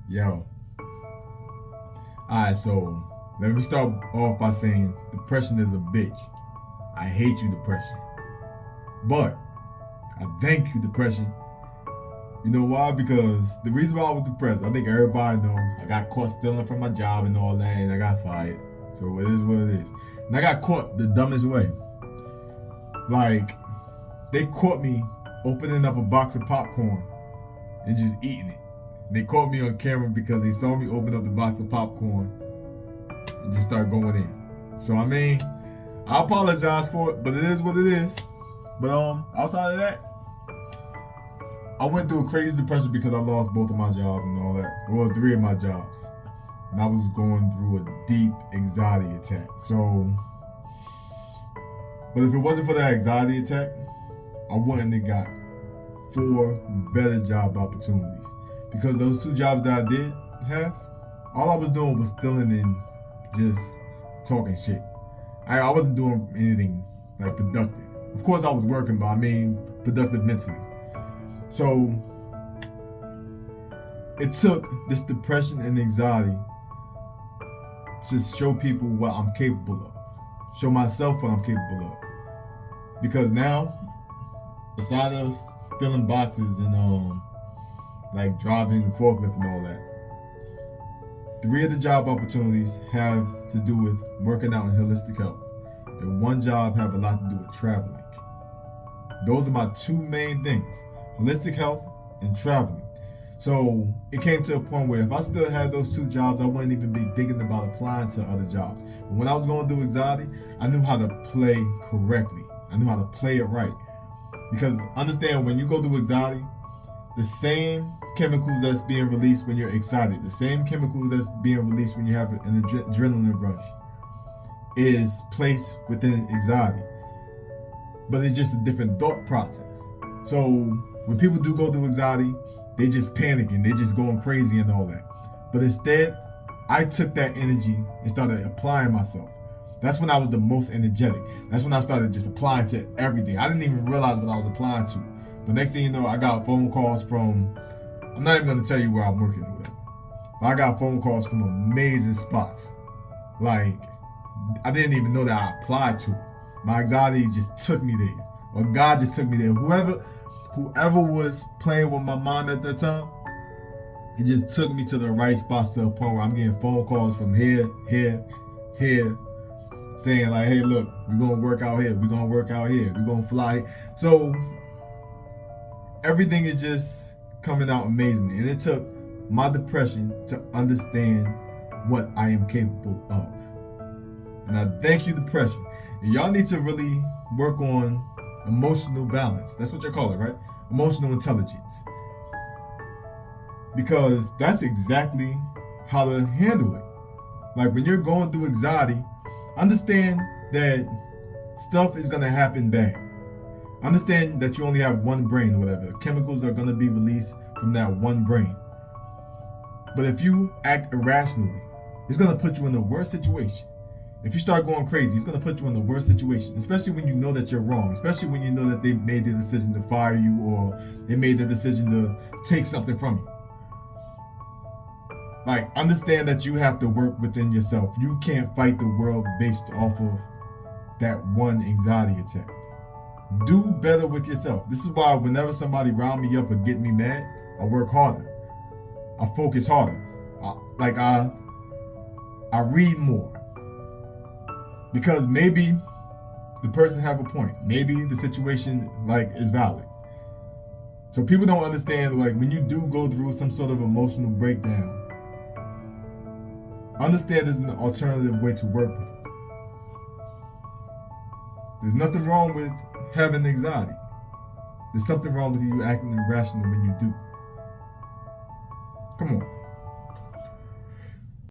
Yo. Alright, so let me start off by saying depression is a bitch. I hate you, depression. But I thank you, depression. You know why? Because the reason why I was depressed, I think everybody know. I got caught stealing from my job and all that, and I got fired. So it is what it is. And I got caught the dumbest way. Like, they caught me opening up a box of popcorn and just eating it. They caught me on camera because they saw me open up the box of popcorn and just start going in. So I mean, I apologize for it, but it is what it is. But outside of that, I went through a crazy depression because I lost both of my jobs and all that. Well, 3 of my jobs. And I was going through a deep anxiety attack. So, but if it wasn't for that anxiety attack, I wouldn't have got 4 better job opportunities. Because those 2 jobs that I did have, all I was doing was stealing and just talking shit. I wasn't doing anything like productive. Of course I was working, but I mean productive mentally. So it took this depression and anxiety to show people what I'm capable of. Show myself what I'm capable of. Because now, aside of stealing boxes and like driving the forklift and all that, 3 of the job opportunities have to do with working out in holistic health, and 1 job have a lot to do with traveling. Those are my 2 main things: holistic health and traveling. So it came to a point where if I still had those 2 jobs, I wouldn't even be thinking about applying to other jobs. But when I was going through anxiety, I knew how to play correctly. I knew how to play it right. Because understand, when you go through anxiety, the same chemicals that's being released when you're excited, the same chemicals that's being released when you have an adrenaline rush, is placed within anxiety. But it's just a different thought process. So when people do go through anxiety, they just panicking, they just going crazy and all that. But instead, I took that energy and started applying myself. That's when I was the most energetic. That's when I started just applying to everything. I didn't even realize what I was applying to. But next thing you know, I got phone calls from, I'm not even gonna tell you where I'm working or whatever, but I got phone calls from amazing spots. Like, I didn't even know that I applied to it. My anxiety just took me there. Or God just took me there. Whoever was playing with my mind at that time, it just took me to the right spots to a point where I'm getting phone calls from here, saying like, hey, look, we're gonna work out here, we're gonna work out here, we're gonna fly. So everything is just coming out amazing. And it took my depression to understand what I am capable of. And I thank you, depression. And y'all need to really work on emotional balance. That's what you call it, right? Emotional intelligence. Because that's exactly how to handle it. Like when you're going through anxiety, understand that stuff is gonna happen bad. Understand that you only have 1 brain or whatever. Chemicals are gonna be released from that 1 brain. But if you act irrationally, it's gonna put you in the worst situation. If you start going crazy, it's gonna put you in the worst situation, especially when you know that you're wrong, especially when you know that they made the decision to fire you or they made the decision to take something from you. Like, understand that you have to work within yourself. You can't fight the world based off of that 1 anxiety attack. Do better with yourself. This is why whenever somebody round me up or get me mad, I work harder. I focus harder. I read more. Because maybe the person have a point. Maybe the situation is valid. So people don't understand, like, when you do go through some sort of emotional breakdown, understand there's an alternative way to work with it. There's nothing wrong with having anxiety. There's something wrong with you acting irrational when you do. Come on.